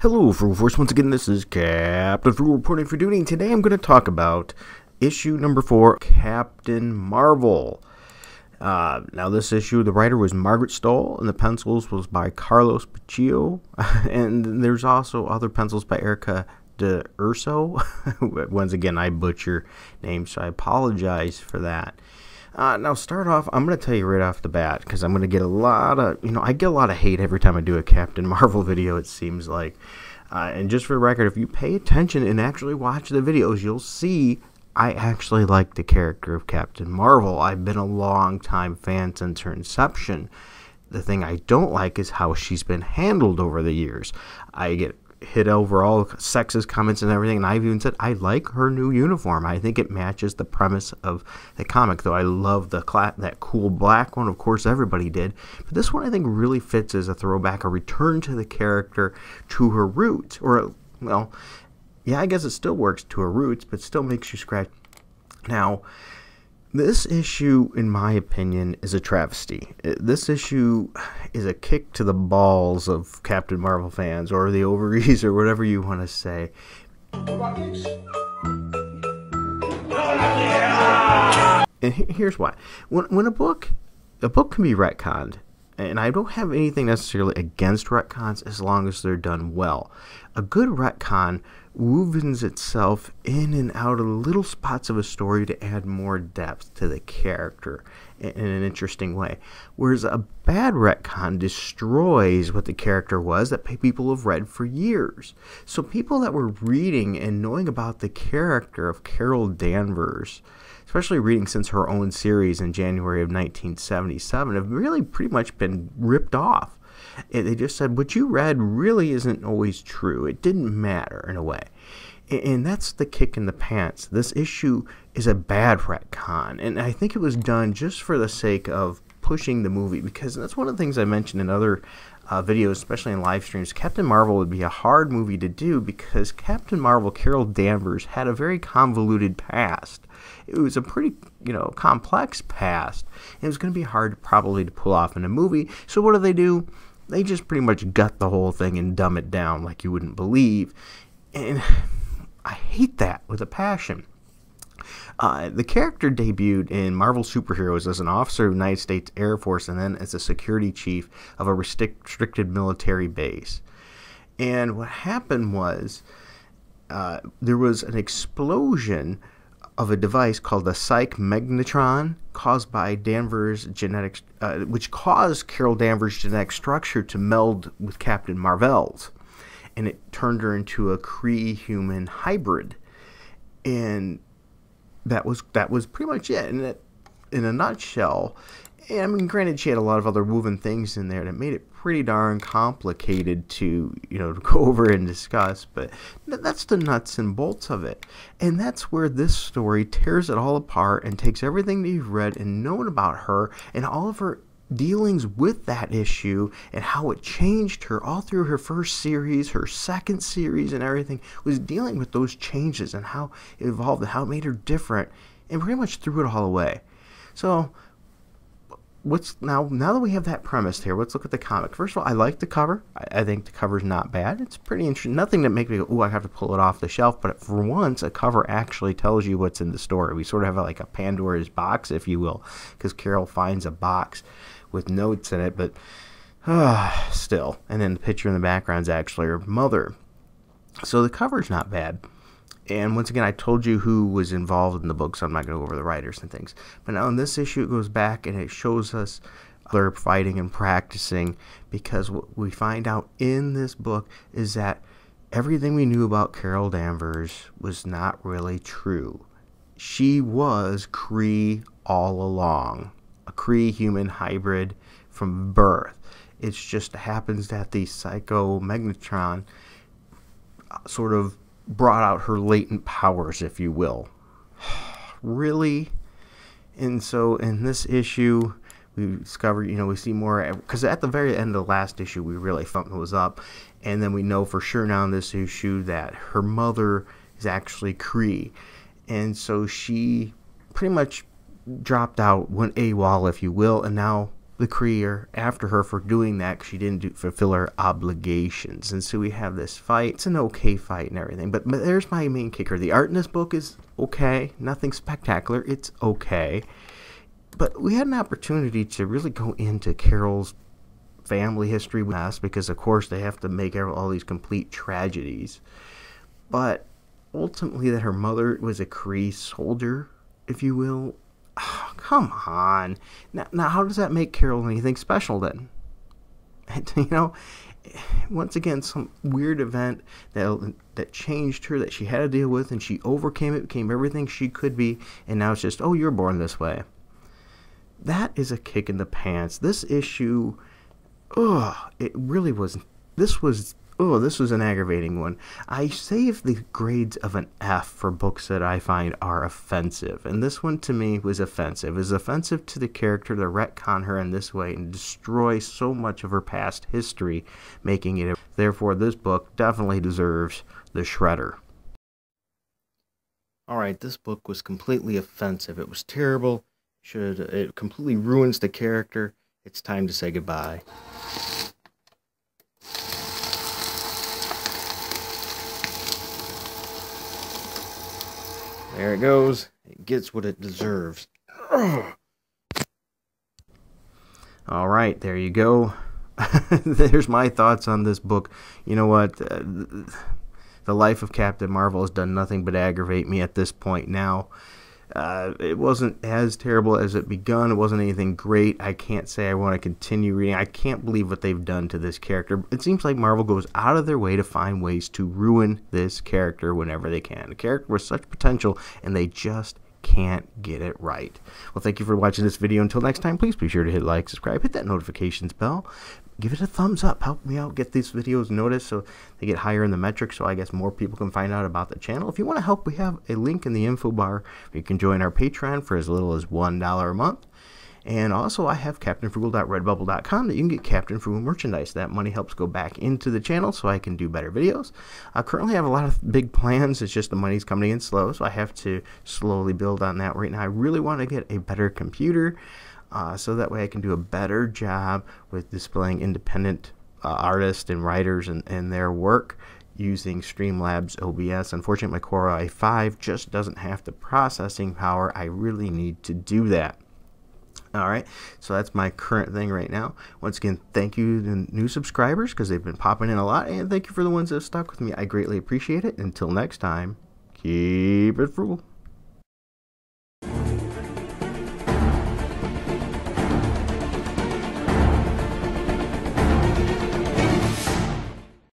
Hello, Frugal Force. Once again, this is Captain Frugal reporting for duty, and today I'm going to talk about issue number 4, Captain Marvel. Now, this issue, the writer was Margaret Stoll, and the pencils was by Carlos Picchio, and there's also other pencils by Erica de Urso. Once again, I butcher names, so I apologize for that. Now, start off, I'm going to tell you right off the bat, because I'm going to get a lot of, I get a lot of hate every time I do a Captain Marvel video, it seems like. And just for the record, if you pay attention and actually watch the videos, you'll see I actually like the character of Captain Marvel. I've been a long-time fan since her inception. The thing I don't like is how she's been handled over the years. I get hit over all sexist comments and everything, and I've even said I like her new uniform. I think it matches the premise of the comic, though I love that cool black one. Of course, everybody did. But this one I think really fits as a throwback, a return to the character, to her roots. Or, well, yeah, I guess it still works to her roots, but still makes you scratch. Now, this issue, in my opinion, is a travesty. This issue is a kick to the balls of Captain Marvel fans, or the ovaries, or whatever you want to say. And here's why. When a book can be retconned, and I don't have anything necessarily against retcons as long as they're done well. A good retcon woovens itself in and out of little spots of a story to add more depth to the character in an interesting way. Whereas a bad retcon destroys what the character was that people have read for years. So people that were reading and knowing about the character of Carol Danvers, especially reading since her own series in January of 1977, have really pretty much been ripped off. They just said, what you read really isn't always true. It didn't matter in a way. And that's the kick in the pants. This issue is a bad retcon. And I think it was done just for the sake of pushing the movie, because that's one of the things I mentioned in other videos, especially in live streams. Captain Marvel would be a hard movie to do because Captain Marvel, Carol Danvers, had a very convoluted past. It was a pretty, complex past. And it was going to be hard probably to pull off in a movie. So what do? They just pretty much gut the whole thing and dumb it down like you wouldn't believe. And I hate that with a passion. The character debuted in Marvel Superheroes as an officer of the United States Air Force and then as a security chief of a restricted military base. And what happened was there was an explosion of a device called the Psych Magnetron caused by Danvers' genetics, which caused Carol Danvers' genetic structure to meld with Captain Marvel's, and it turned her into a Kree-human hybrid, and that was pretty much it. And in a nutshell, and I mean, granted, she had a lot of other woven things in there that made it pretty darn complicated to, to go over and discuss, but that's the nuts and bolts of it. And that's where this story tears it all apart and takes everything that you've read and known about her and all of her dealings with that issue and how it changed her all through her first series, her second series, and everything was dealing with those changes and how it evolved and how it made her different, and pretty much threw it all away. So now that we have that premise here, let's look at the comic. First of all, I like the cover. I think the cover's not bad. It's pretty interesting. Nothing that makes me go, "Ooh, I have to pull it off the shelf." But for once, a cover actually tells you what's in the story. We sort of have like a Pandora's box, if you will, because Carol finds a box with notes in it, but still. And then the picture in the background is actually her mother. So the cover's not bad. And once again, I told you who was involved in the book, so I'm not going to go over the writers and things. But now in this issue, it goes back and it shows us they're fighting and practicing, because what we find out in this book is that everything we knew about Carol Danvers was not really true. She was Kree all along, a Kree-human hybrid from birth. It just happens that the Psycho Magnetron sort of brought out her latent powers, if you will. Really? And so in this issue, we discover, we see more, because at the very end of the last issue, we really thought it was up, and then we know for sure now in this issue that her mother is actually Kree, and so she pretty much dropped out, went AWOL, if you will, and now the Kree after her for doing that because she didn't fulfill her obligations. And so we have this fight. It's an okay fight and everything. But there's my main kicker. The art in this book is okay. Nothing spectacular. It's okay. But we had an opportunity to really go into Carol's family history with us because, of course, they have to make all these complete tragedies. But ultimately that her mother was a Kree soldier, if you will. Oh, come on. Now, how does that make Carol anything special then? You know, once again, some weird event that changed her, that she had to deal with, and she overcame it, became everything she could be, and now it's just, oh, you're born this way. That is a kick in the pants. This issue, it really was, this was an aggravating one. I save the grades of an F for books that I find are offensive. And this one to me was offensive. It was offensive to the character to retcon her in this way and destroy so much of her past history, making it. Therefore, this book definitely deserves the shredder. Alright, this book was completely offensive. It was terrible. It completely ruins the character. It's time to say goodbye. There it goes. It gets what it deserves. All right, there you go. There's my thoughts on this book. You know what? The life of Captain Marvel has done nothing but aggravate me at this point now. It wasn't as terrible as it begun. It wasn't anything great. I can't say I want to continue reading. I can't believe what they've done to this character. It seems like Marvel goes out of their way to find ways to ruin this character whenever they can. The character with such potential, and they just can't get it right. Well, thank you for watching this video. Until next time, please be sure to hit like, subscribe, hit that notifications bell. Give it a thumbs up. Help me out. Get these videos noticed so they get higher in the metrics so I guess more people can find out about the channel. If you want to help, we have a link in the info bar. You can join our Patreon for as little as $1 a month. And also, I have CaptainFrugal.redbubble.com that you can get Captain Frugal merchandise. That money helps go back into the channel so I can do better videos. I currently have a lot of big plans. It's just the money's coming in slow, so I have to slowly build on that right now. I really want to get a better computer so that way I can do a better job with displaying independent artists and writers and their work using Streamlabs OBS. Unfortunately, my Core i5 just doesn't have the processing power I really need to do that. Alright, so that's my current thing right now. Once again, thank you to new subscribers because they've been popping in a lot, and thank you for the ones that have stuck with me. I greatly appreciate it. Until next time, keep it frugal.